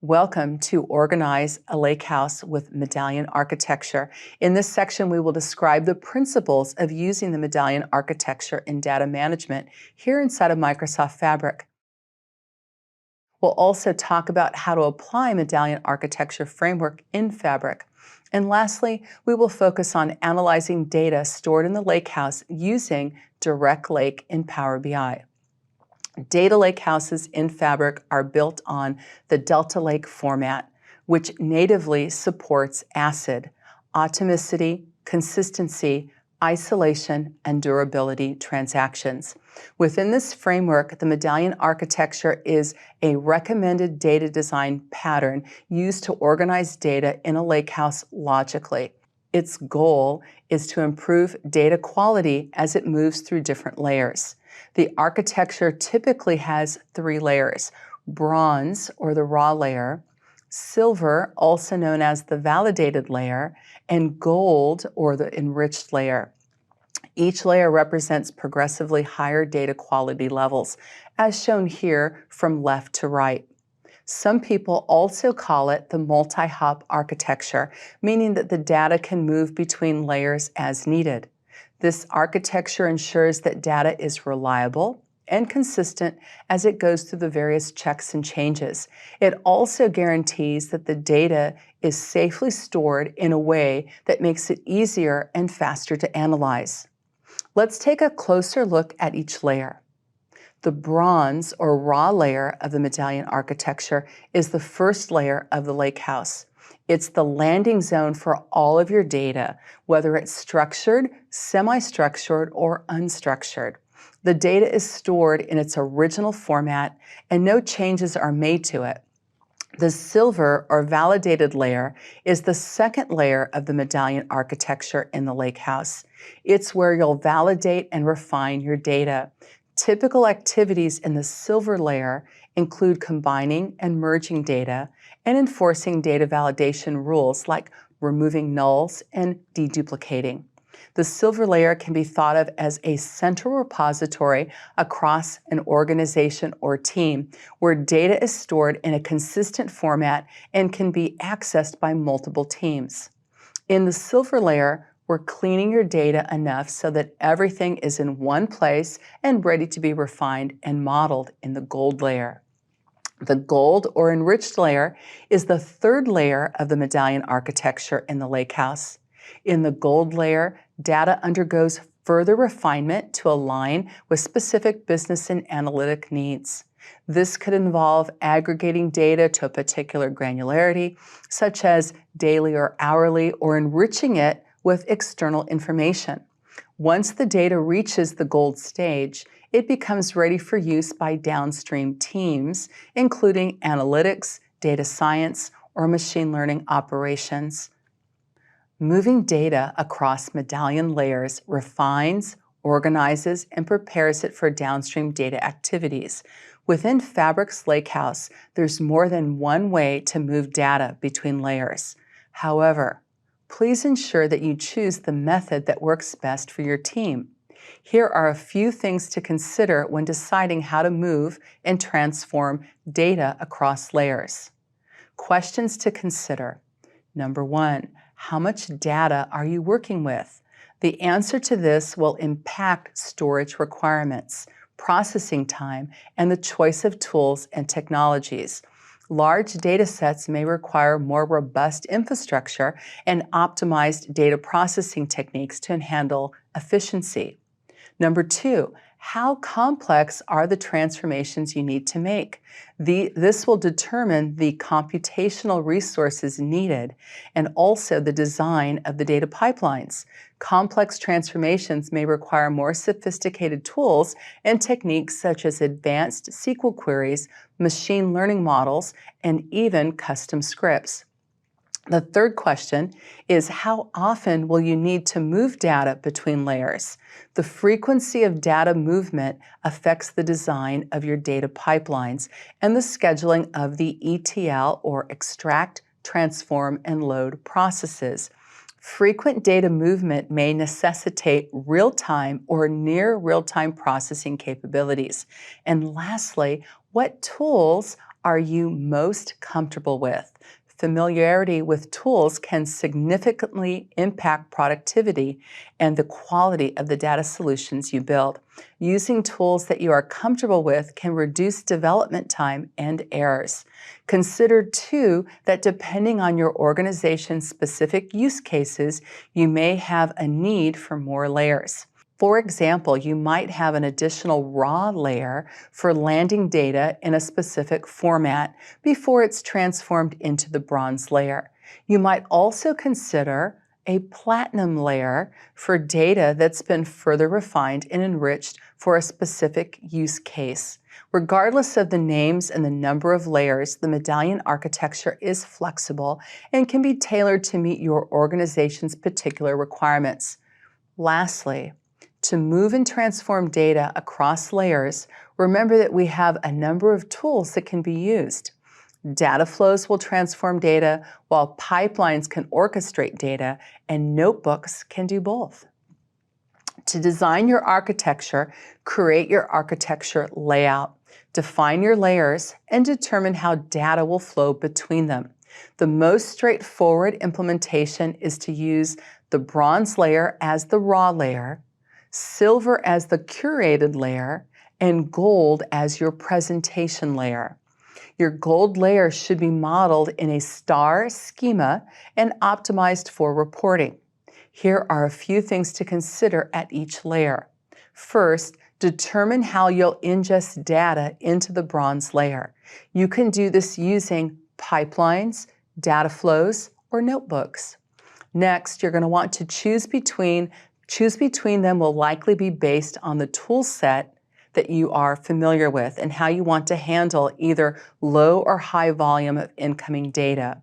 Welcome to Organize a Lakehouse with Medallion Architecture. In this section, we will describe the principles of using the Medallion architecture in data management here inside of Microsoft Fabric. We'll also talk about how to apply Medallion architecture framework in Fabric. And lastly, we will focus on analyzing data stored in the Lakehouse using Direct Lake in Power BI. Data lakehouses in Fabric are built on the Delta Lake format, which natively supports ACID, atomicity, consistency, isolation, and durability transactions. Within this framework, the Medallion architecture is a recommended data design pattern used to organize data in a lakehouse logically. Its goal is to improve data quality as it moves through different layers. The architecture typically has 3 layers: bronze, or the raw layer, silver, also known as the validated layer, and gold, or the enriched layer. Each layer represents progressively higher data quality levels, as shown here from left to right. Some people also call it the multi-hop architecture, meaning that the data can move between layers as needed. This architecture ensures that data is reliable and consistent as it goes through the various checks and changes. It also guarantees that the data is safely stored in a way that makes it easier and faster to analyze. Let's take a closer look at each layer. The bronze or raw layer of the Medallion architecture is the first layer of the Lakehouse. It's the landing zone for all of your data, whether it's structured, semi-structured, or unstructured. The data is stored in its original format and no changes are made to it. The silver or validated layer is the second layer of the Medallion architecture in the Lakehouse. It's where you'll validate and refine your data. Typical activities in the silver layer include combining and merging data and enforcing data validation rules like removing nulls and deduplicating. The silver layer can be thought of as a central repository across an organization or team where data is stored in a consistent format and can be accessed by multiple teams. In the silver layer, we're cleaning your data enough so that everything is in one place and ready to be refined and modeled in the gold layer. The gold or enriched layer is the third layer of the Medallion architecture in the Lakehouse. In the gold layer, data undergoes further refinement to align with specific business and analytic needs. This could involve aggregating data to a particular granularity, such as daily or hourly, or enriching it with external information. Once the data reaches the gold stage, it becomes ready for use by downstream teams, including analytics, data science, or machine learning operations. Moving data across Medallion layers refines, organizes, and prepares it for downstream data activities. Within Fabric's Lakehouse, there's more than one way to move data between layers. However, please ensure that you choose the method that works best for your team. Here are a few things to consider when deciding how to move and transform data across layers. Questions to consider. Number 1, how much data are you working with? The answer to this will impact storage requirements, processing time, and the choice of tools and technologies. Large data sets may require more robust infrastructure and optimized data processing techniques to handle efficiency. Number 2, how complex are the transformations you need to make? This will determine the computational resources needed and also the design of the data pipelines. Complex transformations may require more sophisticated tools and techniques such as advanced SQL queries, machine learning models, and even custom scripts. The third question is, how often will you need to move data between layers? The frequency of data movement affects the design of your data pipelines and the scheduling of the ETL, or extract, transform, and load processes. Frequent data movement may necessitate real-time or near real-time processing capabilities. And lastly, what tools are you most comfortable with? Familiarity with tools can significantly impact productivity and the quality of the data solutions you build. Using tools that you are comfortable with can reduce development time and errors. Consider, too, that depending on your organization's specific use cases, you may have a need for more layers. For example, you might have an additional raw layer for landing data in a specific format before it's transformed into the bronze layer. You might also consider a platinum layer for data that's been further refined and enriched for a specific use case. Regardless of the names and the number of layers, the medallion architecture is flexible and can be tailored to meet your organization's particular requirements. Lastly, to move and transform data across layers, remember that we have a number of tools that can be used. Data flows will transform data, while pipelines can orchestrate data, and notebooks can do both. To design your architecture, create your architecture layout, define your layers, and determine how data will flow between them. The most straightforward implementation is to use the bronze layer as the raw layer, silver as the curated layer, and gold as your presentation layer. Your gold layer should be modeled in a star schema and optimized for reporting. Here are a few things to consider at each layer. First, determine how you'll ingest data into the bronze layer. You can do this using pipelines, data flows, or notebooks. Next, you're going to want to choose between them will likely be based on the tool set that you are familiar with and how you want to handle either low or high volume of incoming data.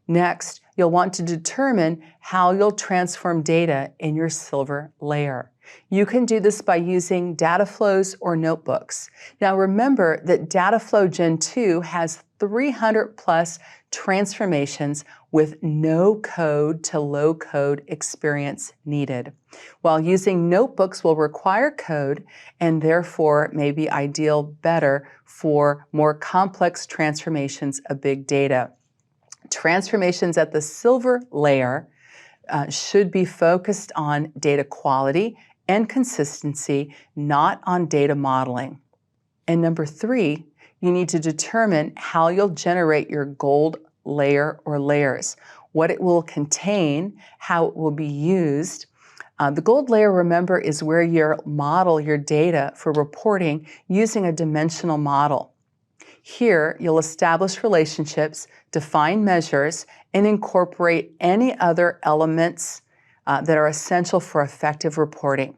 Next, you'll want to determine how you'll transform data in your silver layer. You can do this by using data flows or notebooks. Now remember that Dataflow Gen 2 has 300 plus transformations with no code to low code experience needed, while using notebooks will require code and therefore may be ideal better for more complex transformations of big data. Transformations at the silver layer should be focused on data quality and consistency, not on data modeling. And number 3, you need to determine how you'll generate your gold layer or layers, what it will contain, how it will be used. The gold layer, remember, is where you model your data for reporting using a dimensional model. Here, you'll establish relationships, define measures, and incorporate any other elements that are essential for effective reporting.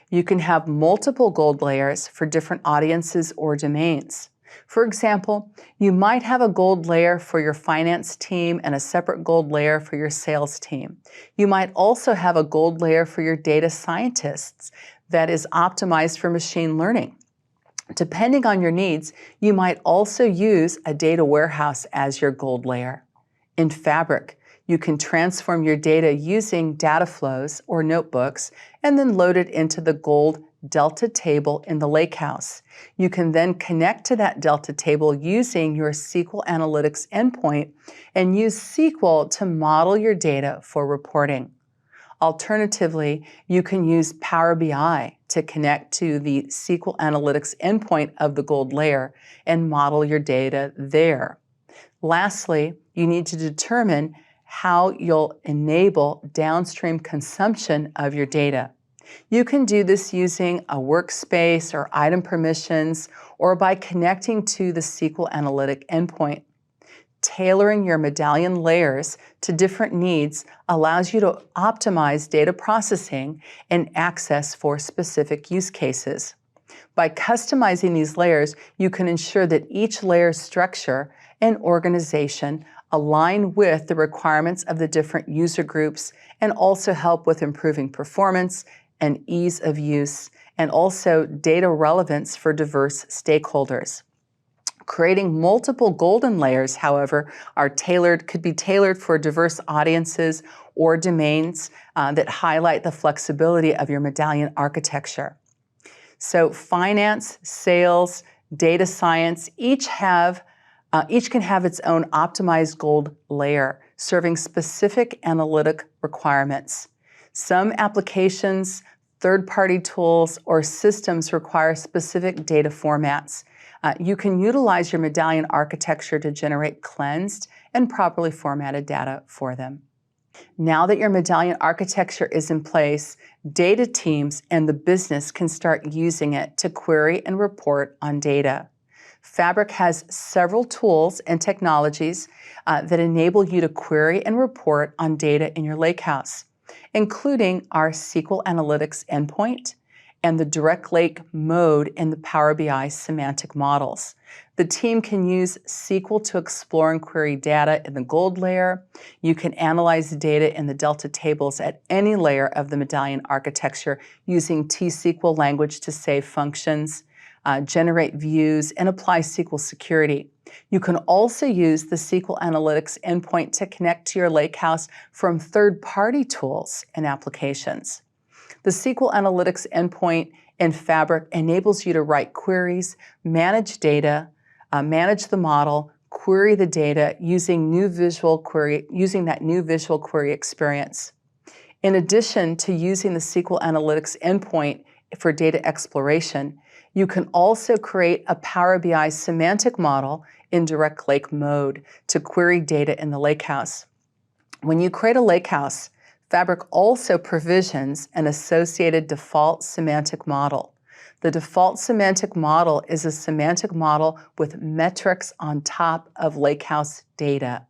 You can have multiple gold layers for different audiences or domains. For example, you might have a gold layer for your finance team and a separate gold layer for your sales team. You might also have a gold layer for your data scientists that is optimized for machine learning. Depending on your needs, you might also use a data warehouse as your gold layer. In Fabric, you can transform your data using data flows or notebooks and then load it into the gold delta table in the Lakehouse. You can then connect to that delta table using your SQL Analytics endpoint and use SQL to model your data for reporting. Alternatively, you can use Power BI to connect to the SQL Analytics endpoint of the gold layer and model your data there. Lastly, you need to determine how you'll enable downstream consumption of your data. You can do this using a workspace or item permissions or by connecting to the SQL Analytic endpoint. Tailoring your medallion layers to different needs allows you to optimize data processing and access for specific use cases. By customizing these layers, you can ensure that each layer's structure and organization align with the requirements of the different user groups and also help with improving performance and ease of use, and also data relevance for diverse stakeholders. Creating multiple golden layers, however, could be tailored for diverse audiences or domains that highlight the flexibility of your medallion architecture. So finance, sales, data science each have Each can have its own optimized gold layer, serving specific analytic requirements. Some applications, third-party tools, or systems require specific data formats. You can utilize your medallion architecture to generate cleansed and properly formatted data for them. Now that your medallion architecture is in place, data teams and the business can start using it to query and report on data. Fabric has several tools and technologies that enable you to query and report on data in your lakehouse, including our SQL Analytics endpoint and the Direct Lake mode in the Power BI semantic models. The team can use SQL to explore and query data in the gold layer. You can analyze data in the Delta tables at any layer of the medallion architecture using T-SQL language to save functions, generate views, and apply SQL security. You can also use the SQL Analytics endpoint to connect to your lakehouse from third-party tools and applications. The SQL Analytics endpoint in Fabric enables you to write queries, manage data, manage the model, query the data using that new visual query experience. In addition to using the SQL Analytics endpoint for data exploration, you can also create a Power BI semantic model in Direct Lake mode to query data in the lakehouse. When you create a lakehouse, Fabric also provisions an associated default semantic model. The default semantic model is a semantic model with metrics on top of lakehouse data.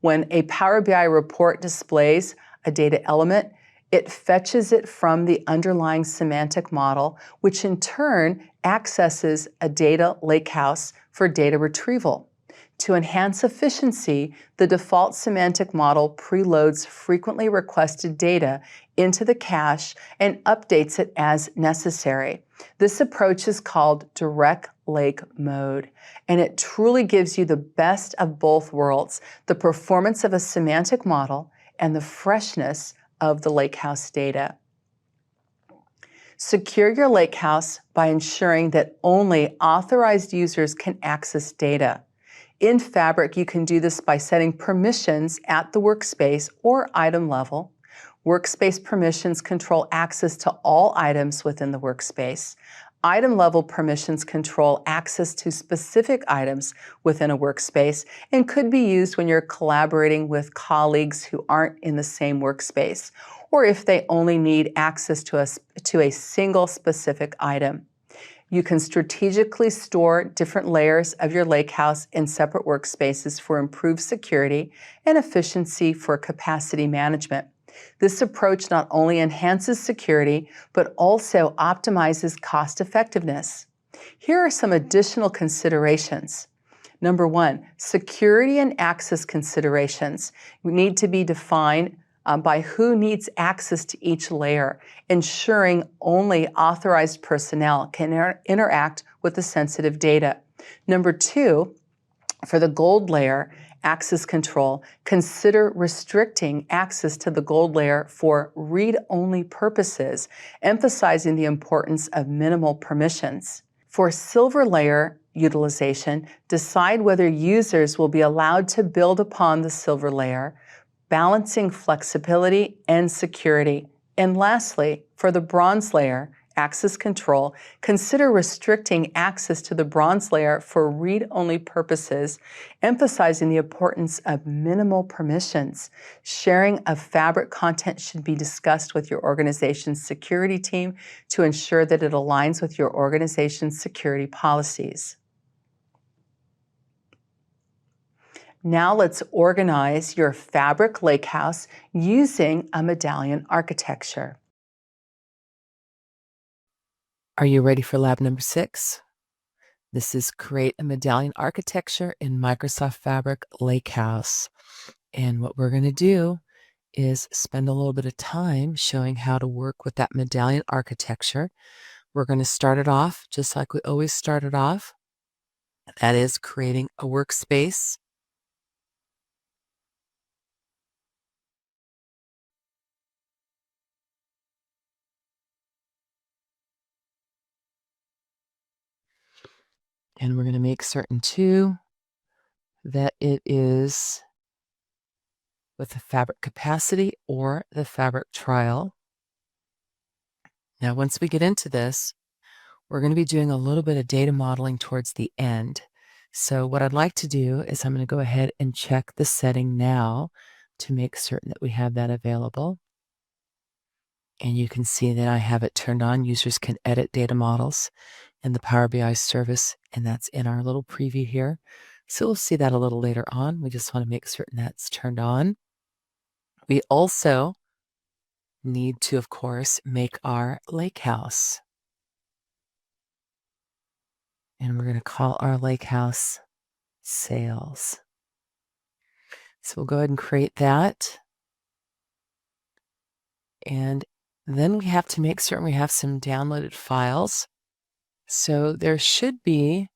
When a Power BI report displays a data element, it fetches it from the underlying semantic model, which in turn accesses a data lakehouse for data retrieval. To enhance efficiency, the default semantic model preloads frequently requested data into the cache and updates it as necessary. This approach is called Direct Lake mode, and it truly gives you the best of both worlds, the performance of a semantic model and the freshness of the lakehouse data. Secure your lakehouse by ensuring that only authorized users can access data. In Fabric, you can do this by setting permissions at the workspace or item level. Workspace permissions control access to all items within the workspace. Item level permissions control access to specific items within a workspace and could be used when you're collaborating with colleagues who aren't in the same workspace, or if they only need access to a single specific item. You can strategically store different layers of your lakehouse in separate workspaces for improved security and efficiency for capacity management. This approach not only enhances security, but also optimizes cost effectiveness. Here are some additional considerations. Number one, security and access considerations need to be defined by who needs access to each layer, ensuring only authorized personnel can interact with the sensitive data. Number two, for the gold layer, access control, consider restricting access to the gold layer for read-only purposes, emphasizing the importance of minimal permissions. For silver layer utilization, decide whether users will be allowed to build upon the silver layer, balancing flexibility and security. And lastly, for the bronze layer, access control, consider restricting access to the bronze layer for read-only purposes, emphasizing the importance of minimal permissions. Sharing of Fabric content should be discussed with your organization's security team to ensure that it aligns with your organization's security policies. Now let's organize your Fabric Lakehouse using a medallion architecture. Are you ready for lab number 6? This is create a medallion architecture in Microsoft Fabric Lakehouse. And what we're going to do is spend a little bit of time showing how to work with that medallion architecture. We're going to start it off just like we always started off. That is creating a workspace. And we're going to make certain too that it is with the fabric capacity or the fabric trial. Now, once we get into this, we're going to be doing a little bit of data modeling towards the end. So what I'd like to do is I'm going to go ahead and check the setting now to make certain that we have that available. And you can see that I have it turned on. Users can edit data models in the Power BI service, and that's in our little preview here. So we'll see that a little later on. We just want to make certain that's turned on. We also need to, of course, make our lakehouse. And we're going to call our lakehouse sales. So we'll go ahead and create that. And then we have to make certain we have some downloaded files. So there should be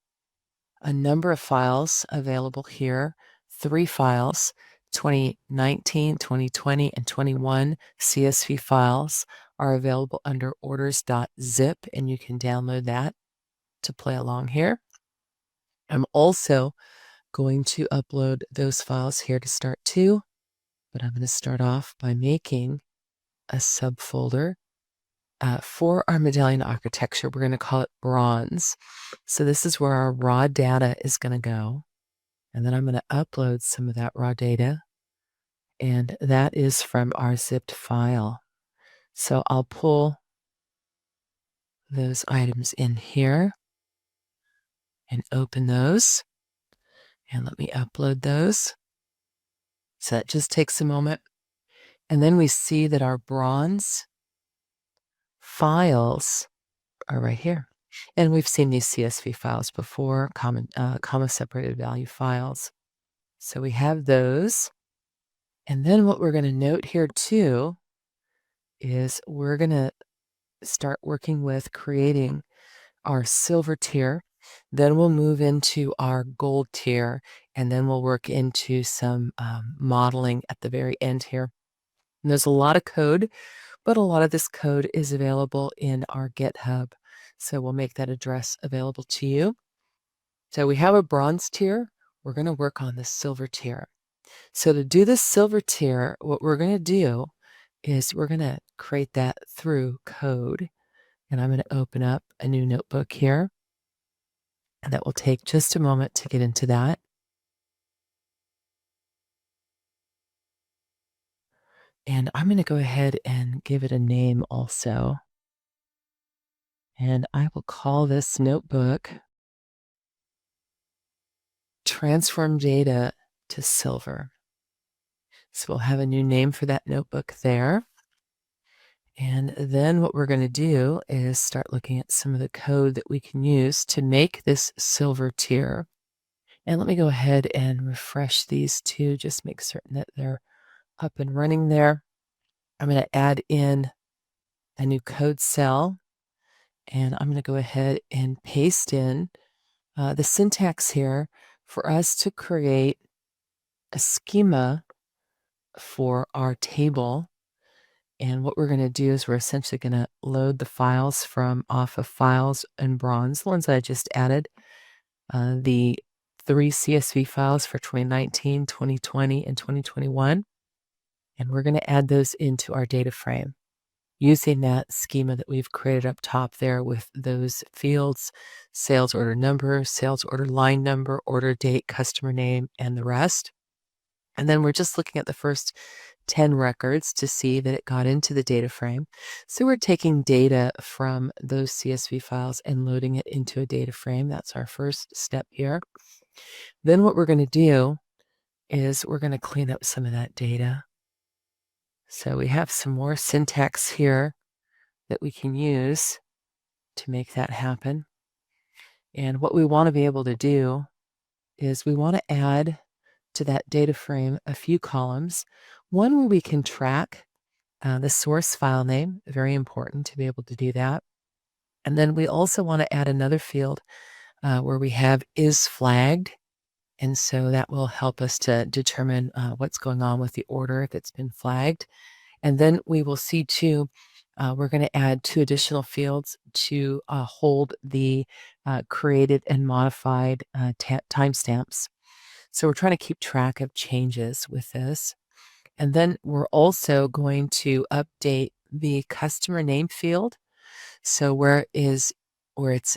a number of files available here, 3 files, 2019, 2020, and 21 CSV files are available under orders.zip, and you can download that to play along here. I'm also going to upload those files here to start too, but I'm going to start off by making a subfolder for our medallion architecture. We're going to call it bronze. So this is where our raw data is going to go. And then I'm going to upload some of that raw data. And that is from our zipped file. So I'll pull those items in here and open those. And let me upload those. So that just takes a moment. And then we see that our bronze files are right here. And we've seen these CSV files before, comma separated value files. So we have those. And then what we're going to note here too is we're going to start working with creating our silver tier. Then we'll move into our gold tier, and then we'll work into some modeling at the very end here. And there's a lot of code, but a lot of this code is available in our GitHub. So we'll make that address available to you. So we have a bronze tier. We're going to work on the silver tier. So to do this silver tier, what we're going to do is we're going to create that through code. And I'm going to open up a new notebook here. And that will take just a moment to get into that. And I'm going to go ahead and give it a name also. And I will call this notebook Transform Data to Silver. So we'll have a new name for that notebook there. And then what we're going to do is start looking at some of the code that we can use to make this silver tier. And let me go ahead and refresh these two, just make certain that they're up and running there. I'm going to add in a new code cell, and I'm going to go ahead and paste in the syntax here for us to create a schema for our table. And what we're going to do is we're essentially going to load the files from off of files in bronze, the ones that I just added, the 3 CSV files for 2019, 2020, and 2021. And we're going to add those into our data frame using that schema that we've created up top there with those fields, sales order number, sales order line number, order date, customer name, and the rest. And then we're just looking at the first 10 records to see that it got into the data frame. So we're taking data from those CSV files and loading it into a data frame. That's our first step here. Then what we're going to do is we're going to clean up some of that data. So we have some more syntax here that we can use to make that happen. And what we want to be able to do is we want to add to that data frame a few columns. One where we can track the source file name, very important to be able to do that. And then we also want to add another field where we have is flagged. And so that will help us to determine what's going on with the order if it's been flagged. And then we will see too, we're going to add 2 additional fields to hold the created and modified timestamps. So we're trying to keep track of changes with this. And then we're also going to update the customer name field. So where it's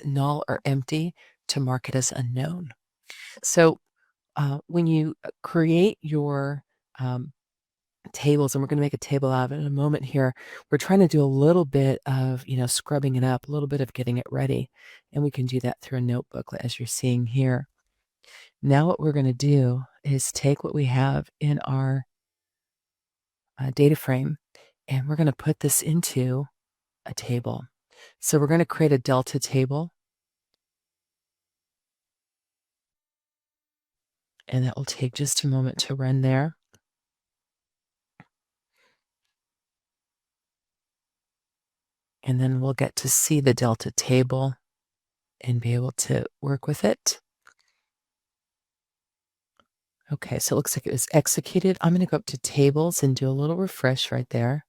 null or empty, to mark it as unknown. So when you create your tables, and we're going to make a table out of it in a moment here, we're trying to do a little bit of, scrubbing it up, a little bit of getting it ready. And we can do that through a notebook, as you're seeing here. Now what we're going to do is take what we have in our data frame, and we're going to put this into a table. So we're going to create a delta table, and that will take just a moment to run there. And then we'll get to see the delta table and be able to work with it. Okay, so it looks like it was executed. I'm going to go up to tables and do a little refresh right there.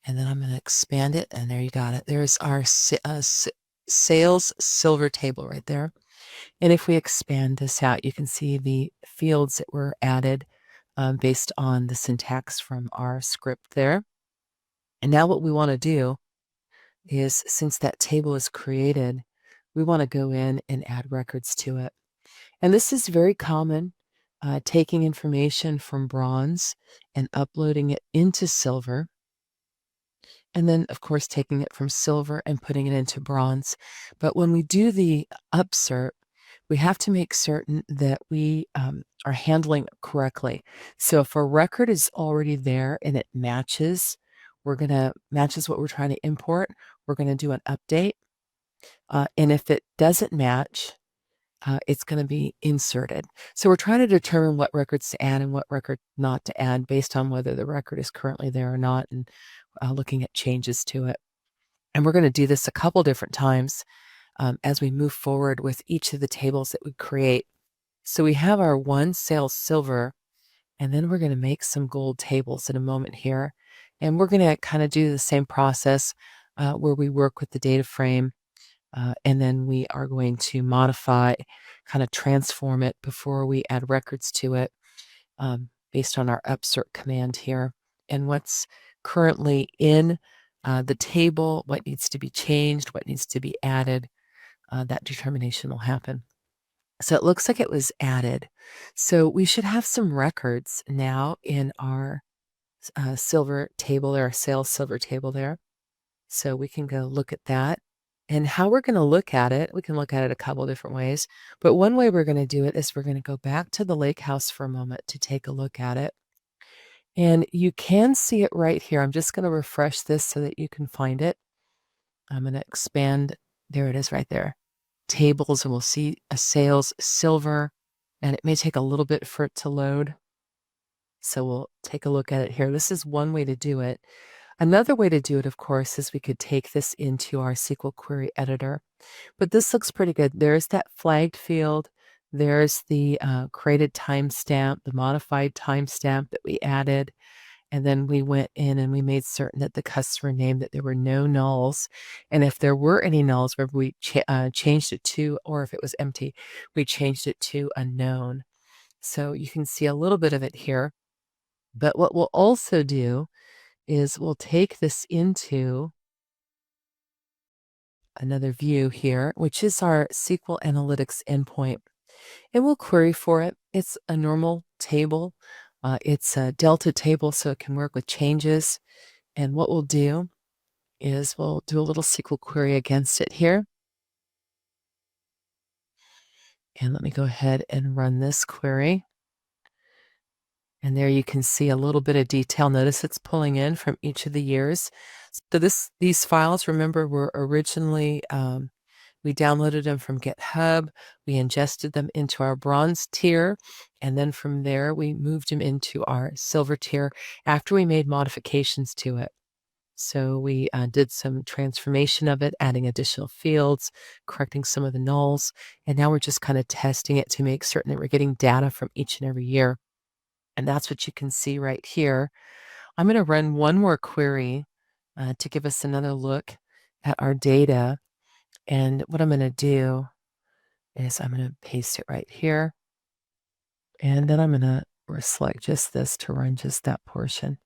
And then I'm going to expand it, and there you got it. There's our sales silver table right there. And if we expand this out, you can see the fields that were added based on the syntax from our script there. And now what we want to do is, since that table is created, we want to go in and add records to it. And this is very common, taking information from bronze and uploading it into silver. And then, of course, taking it from silver and putting it into bronze. But when we do the upsert, we have to make certain that we are handling it correctly. So if a record is already there and it matches, matches what we're trying to import, we're going to do an update. And if it doesn't match, it's going to be inserted. So we're trying to determine what records to add and what record not to add based on whether the record is currently there or not, and looking at changes to it. And we're going to do this a couple different times as we move forward with each of the tables that we create. So we have our one sales silver, and then we're going to make some gold tables in a moment here. And we're going to kind of do the same process where we work with the data frame, and then we are going to modify, kind of transform it before we add records to it based on our upsert command here. And what's currently in the table, what needs to be changed, what needs to be added, that determination will happen. So it looks like it was added. So we should have some records now in our silver table, our sales silver table there. So we can go look at that. And how we're going to look at it, we can look at it a couple different ways. But one way we're going to do it is we're going to go back to the Lakehouse for a moment to take a look at it. And you can see it right here. I'm just going to refresh this so that you can find it. I'm going to expand. There it is right there. Tables, and we'll see a sales silver, and it may take a little bit for it to load. So we'll take a look at it here. This is one way to do it. Another way to do it, of course, is we could take this into our SQL query editor. But this looks pretty good. There's that flagged field. There's the created timestamp, the modified timestamp that we added. And then we went in and we made certain that the customer name, that there were no nulls. And if there were any nulls, where we changed it to, or if it was empty, we changed it to unknown. So you can see a little bit of it here. But what we'll also do is we'll take this into another view here, which is our SQL Analytics endpoint. And we'll query for it. It's a normal table. It's a delta table, so it can work with changes. And what we'll do is we'll do a little SQL query against it here. And let me go ahead and run this query. And there you can see a little bit of detail. Notice it's pulling in from each of the years. So these files, remember, were originally, we downloaded them from GitHub. We ingested them into our bronze tier. And then from there, we moved them into our silver tier after we made modifications to it. So we did some transformation of it, adding additional fields, correcting some of the nulls. And now we're just kind of testing it to make certain that we're getting data from each and every year. And that's what you can see right here. I'm going to run one more query to give us another look at our data. And what I'm going to do is I'm going to paste it right here. And then I'm going to select just this to run just that portion.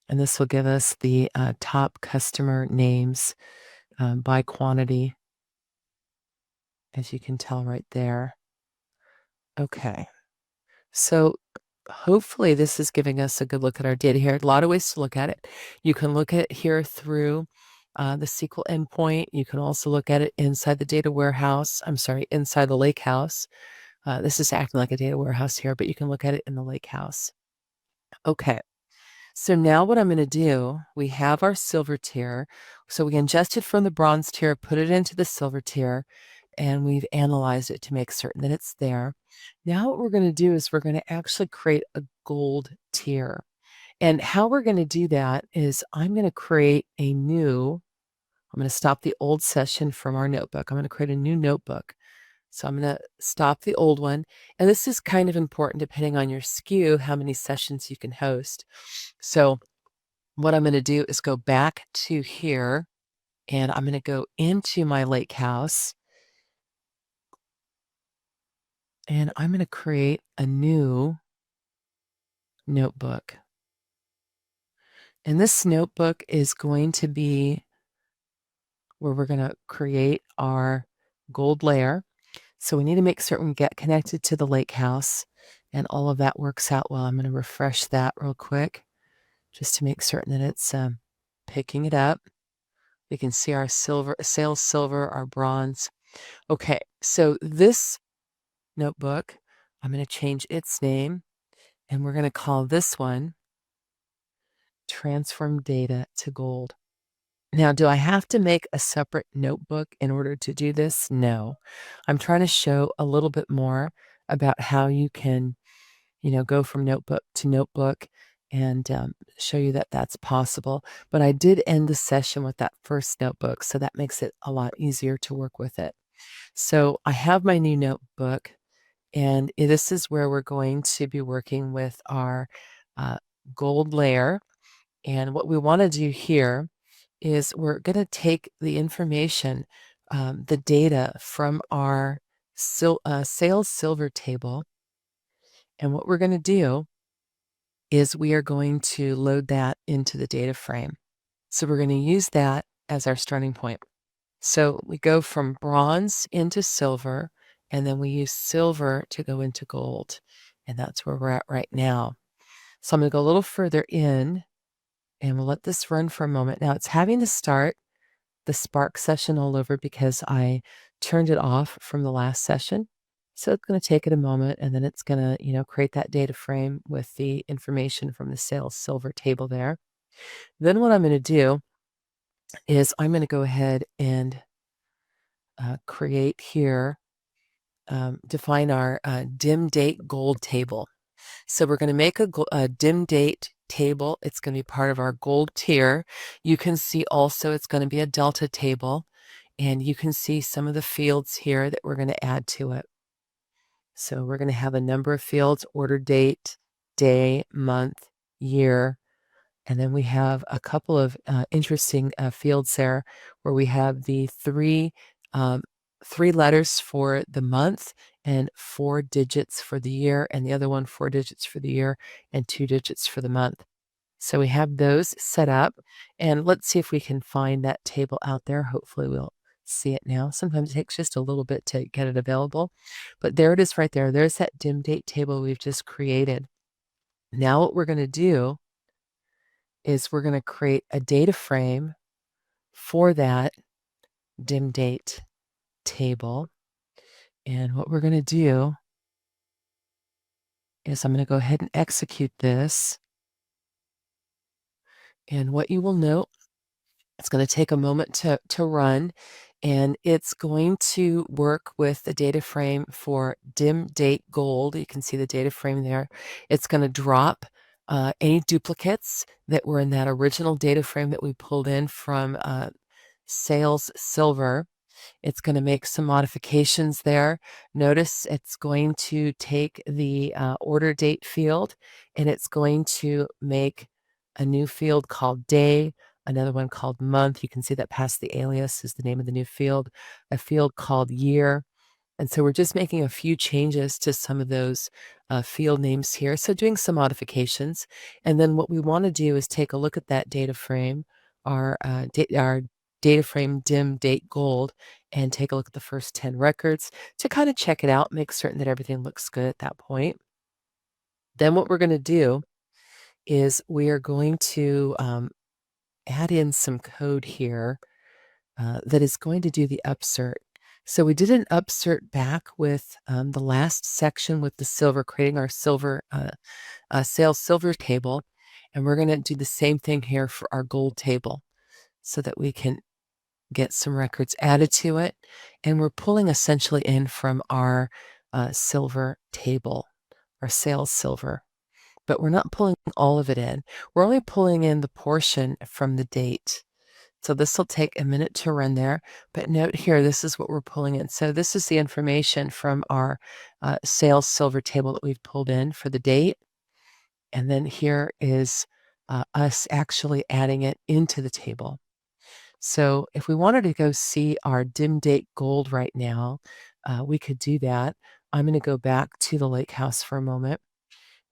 And this will give us the top customer names by quantity, as you can tell right there. Okay, so hopefully this is giving us a good look at our data here. A lot of ways to look at it. You can look at it here through the SQL endpoint. You can also look at it inside the data warehouse. I'm sorry, inside the Lakehouse. This is acting like a data warehouse here, but you can look at it in the Lakehouse. Okay, so now what I'm going to do, we have our silver tier. So we ingested from the bronze tier, put it into the silver tier, and we've analyzed it to make certain that it's there. Now what we're going to do is we're going to actually create a gold tier. And how we're going to do that is I'm going to create a new, I'm going to stop the old session from our notebook. I'm going to create a new notebook. So I'm going to stop the old one. And this is kind of important depending on your SKU, how many sessions you can host. So what I'm going to do is go back to here, and I'm going to go into my Lakehouse, and I'm going to create a new notebook. And this notebook is going to be where we're going to create our gold layer. So we need to make certain we get connected to the Lakehouse, and all of that works out well. I'm going to refresh that real quick just to make certain that it's picking it up. We can see our silver, sales silver, our bronze. Okay, so this notebook, I'm going to change its name, and we're going to call this one Transform Data to Gold. Now, do I have to make a separate notebook in order to do this? No. I'm trying to show a little bit more about how you can, go from notebook to notebook and show you that that's possible. But I did end the session with that first notebook, so that makes it a lot easier to work with it. So I have my new notebook, and this is where we're going to be working with our gold layer. And what we want to do here is we're going to take the information, the data from our sales silver table. And what we're going to do is we are going to load that into the data frame. So we're going to use that as our starting point. So we go from bronze into silver, and then we use silver to go into gold. And that's where we're at right now. So I'm going to go a little further in, and we'll let this run for a moment. Now it's having to start the Spark session all over because I turned it off from the last session. So it's going to take it a moment, and then it's going to, create that data frame with the information from the sales silver table there. Then what I'm going to do is I'm going to go ahead and create here, define our dim date gold table. So we're going to make a dim date table. It's going to be part of our gold tier. You can see also it's going to be a delta table, and you can see some of the fields here that we're going to add to it. So we're going to have a number of fields: order date, day, month, year, and then we have a couple of interesting fields there where we have the three letters for the month and 4 digits for the year, and the other one 4 digits for the year and 2 digits for the month. So we have those set up, and let's see if we can find that table out there. Hopefully we'll see it now. Sometimes it takes just a little bit to get it available, but there it is right there. There's that dim date table we've just created. Now what we're going to do is we're going to create a data frame for that dim date table. And what we're going to do is I'm going to go ahead and execute this. And what you will note, it's going to take a moment to run, and it's going to work with the data frame for dim date gold. You can see the data frame there. It's going to drop any duplicates that were in that original data frame that we pulled in from sales silver. It's going to make some modifications there. Notice it's going to take the order date field, and it's going to make a new field called day, another one called month. You can see that past the alias is the name of the new field, a field called year, And so we're just making a few changes to some of those field names here. So doing some modifications. And then what we want to do is take a look at that data frame, our data frame dim date gold, and take a look at the first 10 records to kind of check it out, make certain that everything looks good at that point. Then what we're going to do is we are going to add in some code here that is going to do the upsert. So we did an upsert back with the last section with the silver, creating our silver sales silver table. And we're going to do the same thing here for our gold table so that we can get some records added to it. And we're pulling essentially in from our silver table, our sales silver. But we're not pulling all of it in. We're only pulling in the portion from the date. So this will take a minute to run there, but note here, this is what we're pulling in. So this is the information from our sales silver table that we've pulled in for the date. And then here is us actually adding it into the table. So if we wanted to go see our dim date gold right now, we could do that. I'm going to go back to the lake house for a moment,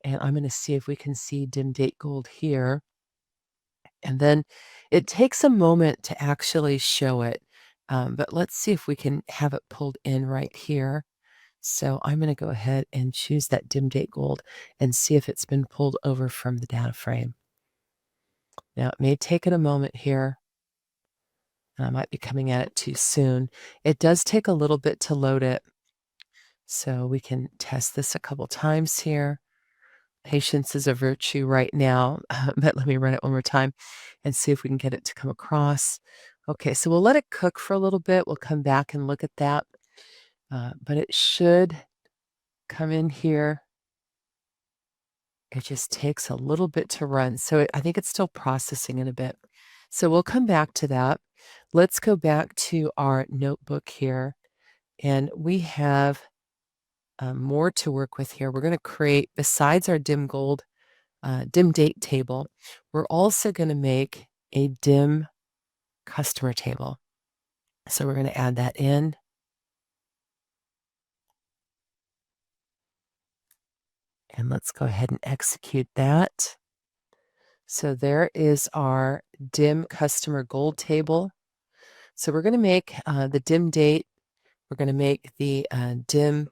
and I'm going to see if we can see dim date gold here. And then it takes a moment to actually show it, but let's see if we can have it pulled in right here. So I'm going to go ahead and choose that dim date gold and see if it's been pulled over from the data frame. Now it may take it a moment here, and I might be coming at it too soon. It does take a little bit to load it, so we can test this a couple times here. Patience is a virtue right now, but let me run it one more time and see if we can get it to come across. Okay, so we'll let it cook for a little bit. We'll come back and look at that, but it should come in here. It just takes a little bit to run, so I think it's still processing in a bit. So we'll come back to that. Let's go back to our notebook here, and we have more to work with here. We're going to create, besides our dim gold, dim date table, we're also going to make a dim customer table. So we're going to add that in. And let's go ahead and execute that. So there is our dim customer gold table. So we're going to make the dim date. We're going to make the dim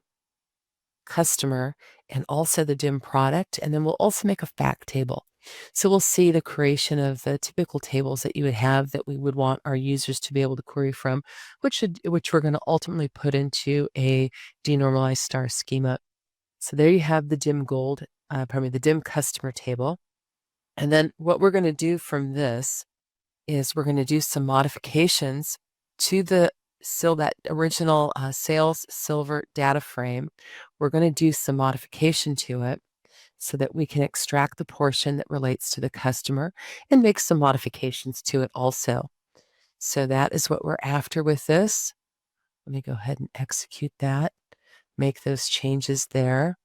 customer and also the dim product. And then we'll also make a fact table. So we'll see the creation of the typical tables that you would have that we would want our users to be able to query from, which we're going to ultimately put into a denormalized star schema. So there you have the dim gold, the dim customer table. And then what we're going to do from this is we're going to do some modifications to that original sales silver data frame. We're going to do some modification to it so that we can extract the portion that relates to the customer and make some modifications to it also. So that is what we're after with this. Let me go ahead and execute that, make those changes there.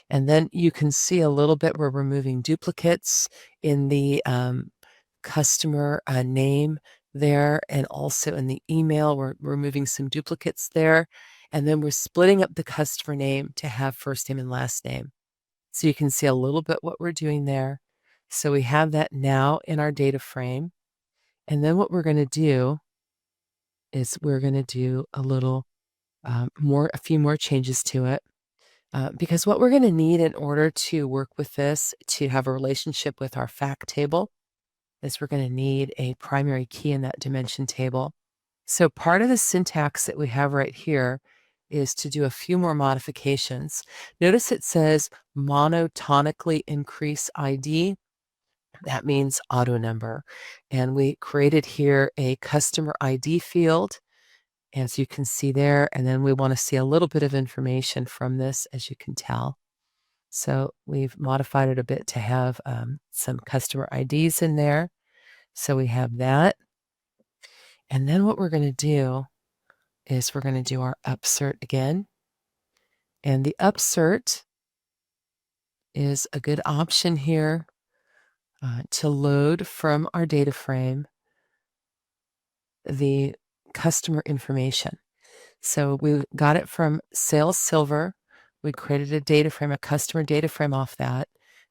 And then you can see a little bit we're removing duplicates in the customer name there, and also in the email, we're removing some duplicates there. And then we're splitting up the customer name to have first name and last name. So you can see a little bit what we're doing there. So we have that now in our data frame. And then what we're going to do is we're going to do a few more changes to it. Because what we're going to need in order to work with this, to have a relationship with our fact table, is we're going to need a primary key in that dimension table. So part of the syntax that we have right here is to do a few more modifications. Notice it says monotonically increase ID. That means auto number. And we created here a customer ID field, as you can see there. And then we want to see a little bit of information from this, as you can tell. So we've modified it a bit to have some customer IDs in there. So we have that. And then what we're going to do is we're going to do our upsert again. And the upsert is a good option here to load from our data frame the customer information. So we got it from sales silver. We created a data frame, a customer data frame off that.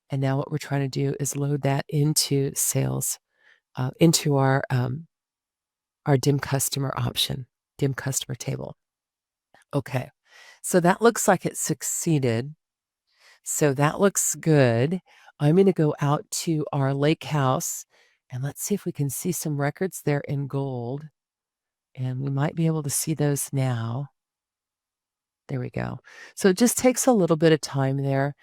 And now what we're trying to do is load that into sales, into our dim customer option, dim customer table. Okay, so that looks like it succeeded. So that looks good. I'm going to go out to our lake house and let's see if we can see some records there in gold. And we might be able to see those now. There we go. So it just takes a little bit of time there.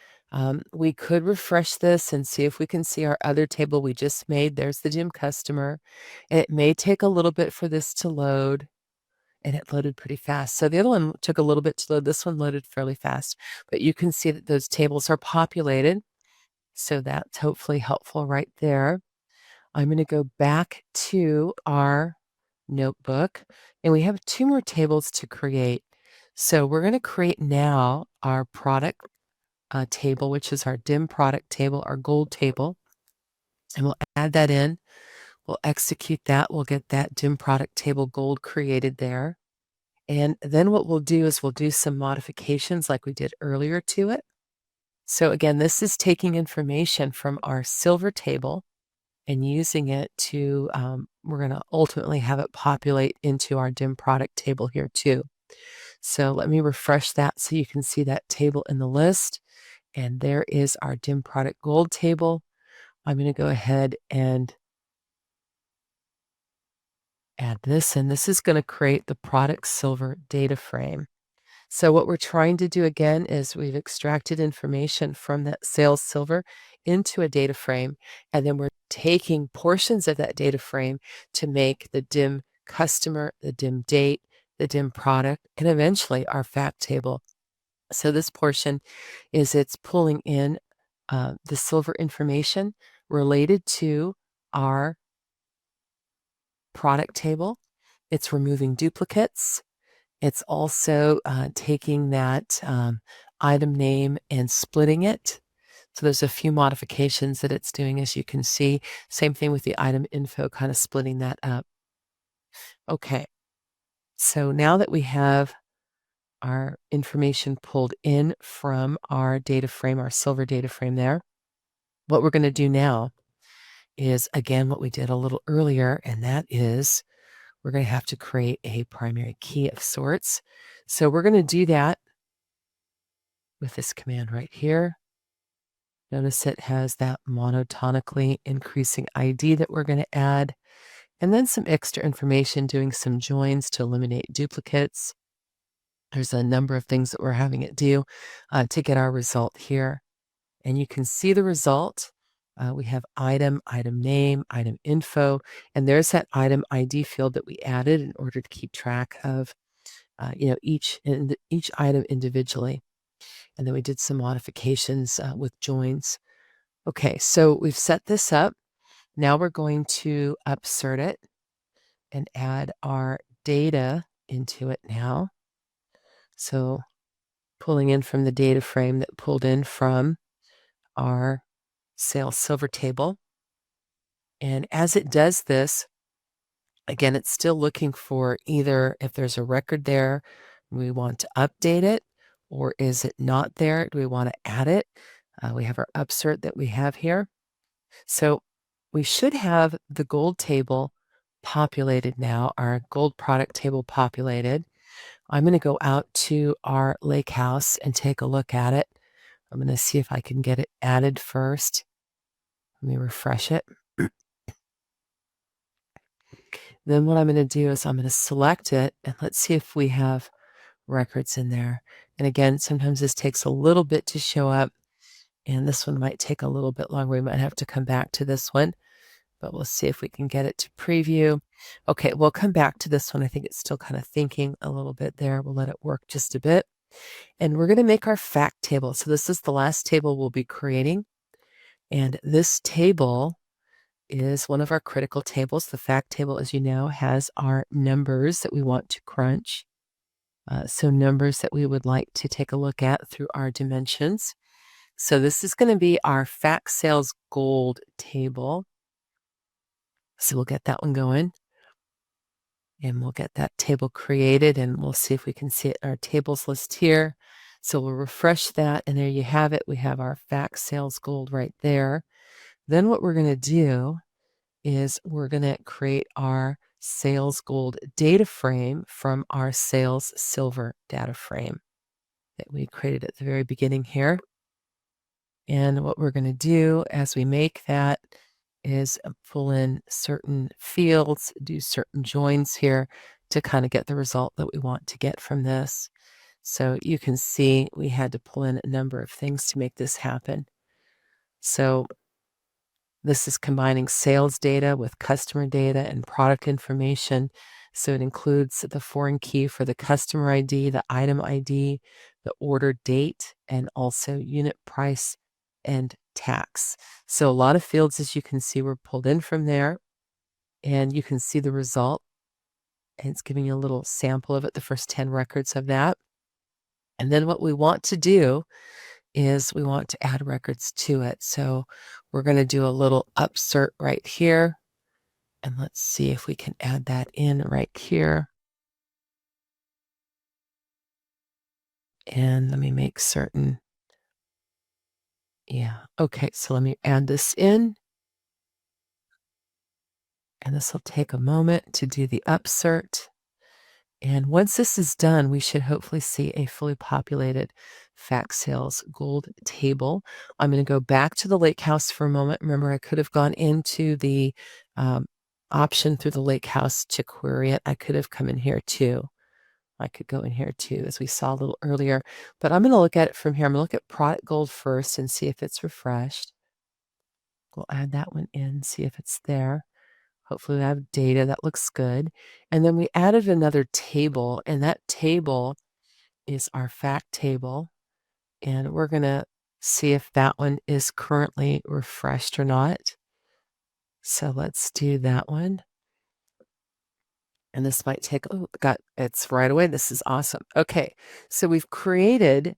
We could refresh this and see if we can see our other table we just made. There's the dim customer. And it may take a little bit for this to load. And it loaded pretty fast. So the other one took a little bit to load. This one loaded fairly fast. But you can see that those tables are populated. So that's hopefully helpful right there. I'm going to go back to our notebook. And we have 2 more tables to create. So we're going to create now our product table, which is our dim product table, our gold table. And we'll add that in. We'll execute that. We'll get that dim product table gold created there. And then what we'll do is we'll do some modifications like we did earlier to it. So again, this is taking information from our silver table and using it to, we're going to ultimately have it populate into our dim product table here too. So let me refresh that so you can see that table in the list. And there is our dim product gold table. I'm going to go ahead and add this, and this is going to create the product silver data frame. So what we're trying to do again is we've extracted information from that sales silver into a data frame, and then we're taking portions of that data frame to make the dim customer, the dim date, the dim product, and eventually our fact table. So this portion is it's pulling in the silver information related to our product table. It's removing duplicates. It's also taking that item name and splitting it. So there's a few modifications that it's doing, as you can see. Same thing with the item info, kind of splitting that up. Okay, so now that we have our information pulled in from our data frame, our silver data frame there, what we're going to do now is, again, what we did a little earlier, and that is we're going to have to create a primary key of sorts. So we're going to do that with this command right here. Notice it has that monotonically increasing ID that we're going to add, and then some extra information doing some joins to eliminate duplicates. There's a number of things that we're having it do to get our result here. And you can see the result. We have item, item name, item info, and there's that item ID field that we added in order to keep track of each item individually. And then we did some modifications with joins. Okay, so we've set this up. Now we're going to upsert it and add our data into it now. So pulling in from the data frame that pulled in from our sales silver table. And as it does this, again, it's still looking for either if there's a record there, we want to update it, or is it not there? Do we want to add it? We have our upsert that we have here. So we should have the gold table populated now, our gold product table populated. I'm going to go out to our lake house and take a look at it. I'm going to see if I can get it added first. Let me refresh it. Then what I'm going to do is I'm going to select it, and let's see if we have records in there. And again, sometimes this takes a little bit to show up, and this one might take a little bit longer. We might have to come back to this one, but we'll see if we can get it to preview. Okay, we'll come back to this one. I think it's still kind of thinking a little bit there. We'll let it work just a bit. And we're going to make our fact table. So this is the last table we'll be creating. And this table is one of our critical tables. The fact table, as you know, has our numbers that we want to crunch. So numbers that we would like to take a look at through our dimensions. So this is going to be our fact sales gold table. So we'll get that one going. And we'll get that table created, and we'll see if we can see it in our tables list here. So we'll refresh that, and there you have it. We have our fact sales gold right there. Then what we're going to do is we're going to create our sales gold data frame from our sales silver data frame that we created at the very beginning here. And what we're going to do as we make that is pull in certain fields, do certain joins here to kind of get the result that we want to get from this. So you can see we had to pull in a number of things to make this happen. So this is combining sales data with customer data and product information. So it includes the foreign key for the customer ID, the item ID, the order date, and also unit price and tax. So a lot of fields, as you can see, were pulled in from there, and you can see the result. And it's giving you a little sample of it, the first 10 records of that. And then what we want to do is we want to add records to it. So we're going to do a little upsert right here. And let's see if we can add that in right here. And let me make certain. Yeah. Okay. So let me add this in. And this will take a moment to do the upsert. And once this is done, we should hopefully see a fully populated fact sales gold table. I'm going to go back to the Lakehouse for a moment. Remember, I could have gone into the option through the Lakehouse to query it. I could have come in here too. I could go in here too, as we saw a little earlier. But I'm going to look at it from here. I'm going to look at product gold first and see if it's refreshed. We'll add that one in, see if it's there. Hopefully we have data. That looks good. And then we added another table, and that table is our fact table. And we're going to see if that one is currently refreshed or not. So let's do that one. And this might take, it's right away. This is awesome. Okay, so we've created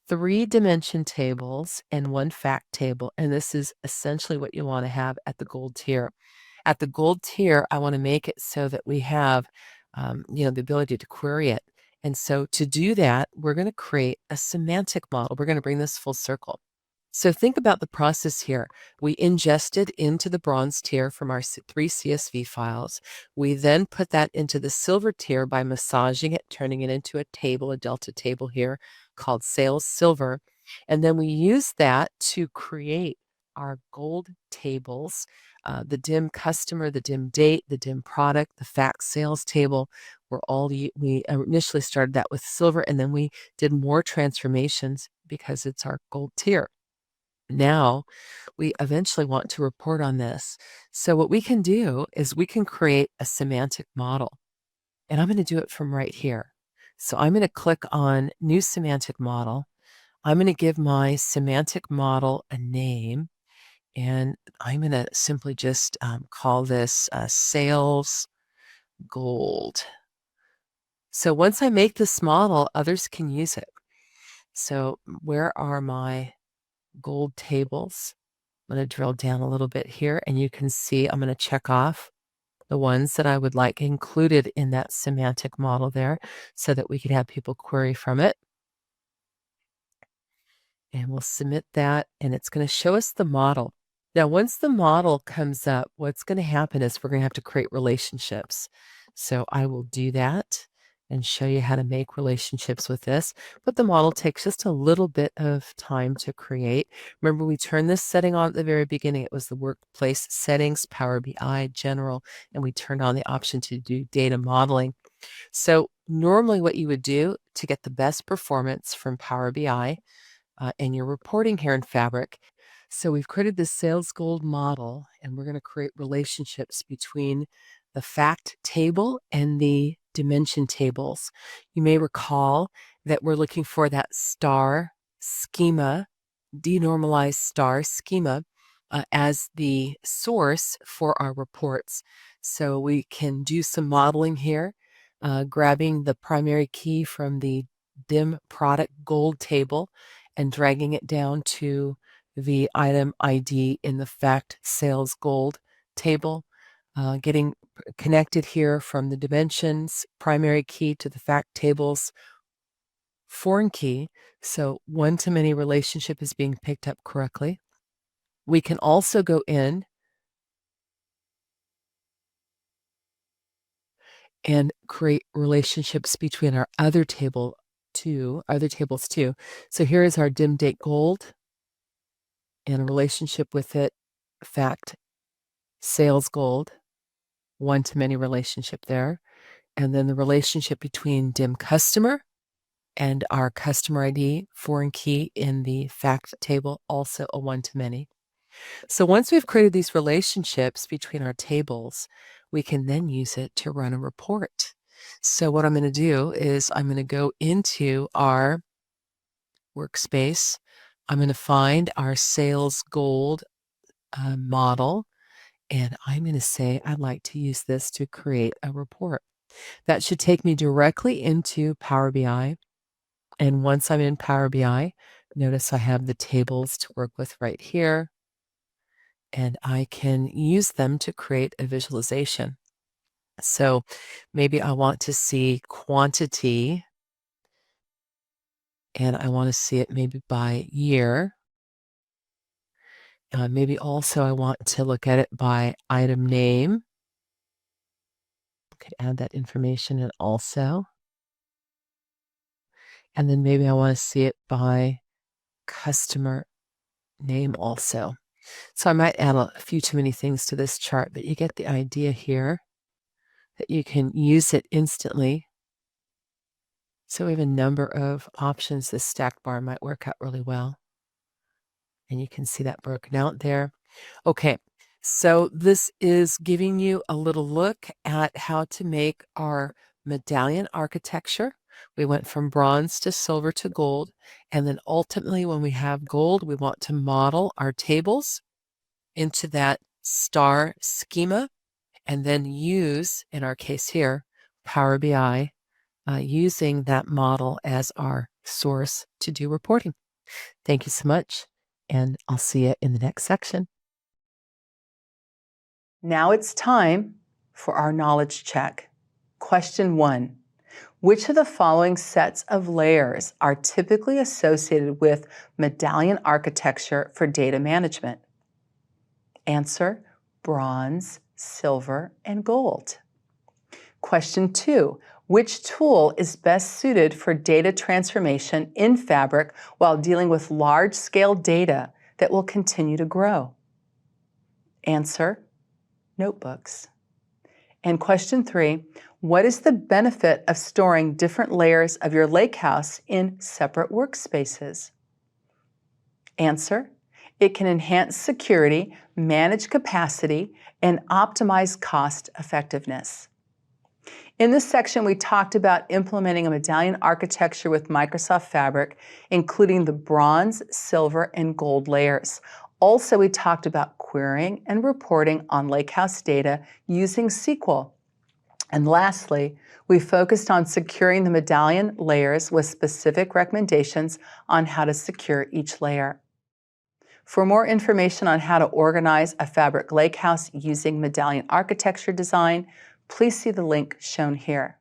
3 dimension tables and 1 fact table. And this is essentially what you want to have at the gold tier. At the gold tier, I want to make it so that we have, the ability to query it. And so to do that, we're going to create a semantic model. We're going to bring this full circle. So think about the process here. We ingested into the bronze tier from our 3 CSV files. We then put that into the silver tier by massaging it, turning it into a table, a delta table here called sales silver. And then we use that to create our gold tables, the dim customer, the dim date, the dim product, the fact sales table. We initially started that with silver, and then we did more transformations because it's our gold tier. Now, we eventually want to report on this. So what we can do is we can create a semantic model. And I'm going to do it from right here. So I'm going to click on New Semantic Model. I'm going to give my semantic model a name. And I'm going to simply just call this Sales Gold. So once I make this model, others can use it. So where are my gold tables? I'm going to drill down a little bit here, and you can see I'm going to check off the ones that I would like included in that semantic model there so that we could have people query from it. And we'll submit that, and it's going to show us the model. Now, once the model comes up, what's going to happen is we're going to have to create relationships. So I will do that and show you how to make relationships with this. But the model takes just a little bit of time to create. Remember, we turned this setting on at the very beginning. It was the workplace settings, Power BI, general, and we turned on the option to do data modeling. So normally what you would do to get the best performance from Power BI in your reporting here in Fabric. So we've created this sales gold model, and we're going to create relationships between the fact table and the dimension tables. You may recall that we're looking for that star schema, denormalized star schema, as the source for our reports. So we can do some modeling here, grabbing the primary key from the dim product gold table and dragging it down to the item ID in the fact sales gold table, getting connected here from the dimensions, primary key to the fact tables, foreign key, so one-to-many relationship is being picked up correctly. We can also go in and create relationships between our other tables too. So here is our dim date gold and a relationship with it, fact sales gold, one-to-many relationship there. And then the relationship between dim customer and our customer ID foreign key in the fact table, also a one-to-many. So once we've created these relationships between our tables, we can then use it to run a report. So what I'm going to do is I'm going to go into our workspace. I'm going to find our sales gold model, and I'm going to say I'd like to use this to create a report. That should take me directly into Power BI. And once I'm in Power BI, notice I have the tables to work with right here, and I can use them to create a visualization. So maybe I want to see quantity, and I want to see it maybe by year. Maybe also I want to look at it by item name. I could add that information in also. And then maybe I want to see it by customer name also. So I might add a few too many things to this chart, but you get the idea here that you can use it instantly. So we have a number of options. This stack bar might work out really well. And you can see that broken out there. Okay, so this is giving you a little look at how to make our medallion architecture. We went from bronze to silver to gold, and then ultimately when we have gold, we want to model our tables into that star schema, and then use, in our case here, Power BI, using that model as our source to do reporting. Thank you so much, and I'll see you in the next section. Now it's time for our knowledge check. Question 1. Which of the following sets of layers are typically associated with medallion architecture for data management? Answer: bronze, silver, and gold. Question 2. Which tool is best suited for data transformation in Fabric while dealing with large-scale data that will continue to grow? Answer: notebooks. And question 3, what is the benefit of storing different layers of your lakehouse in separate workspaces? Answer: it can enhance security, manage capacity, and optimize cost effectiveness. In this section, we talked about implementing a medallion architecture with Microsoft Fabric, including the bronze, silver, and gold layers. Also, we talked about querying and reporting on lakehouse data using SQL. And lastly, we focused on securing the medallion layers with specific recommendations on how to secure each layer. For more information on how to organize a Fabric Lakehouse using medallion architecture design, please see the link shown here.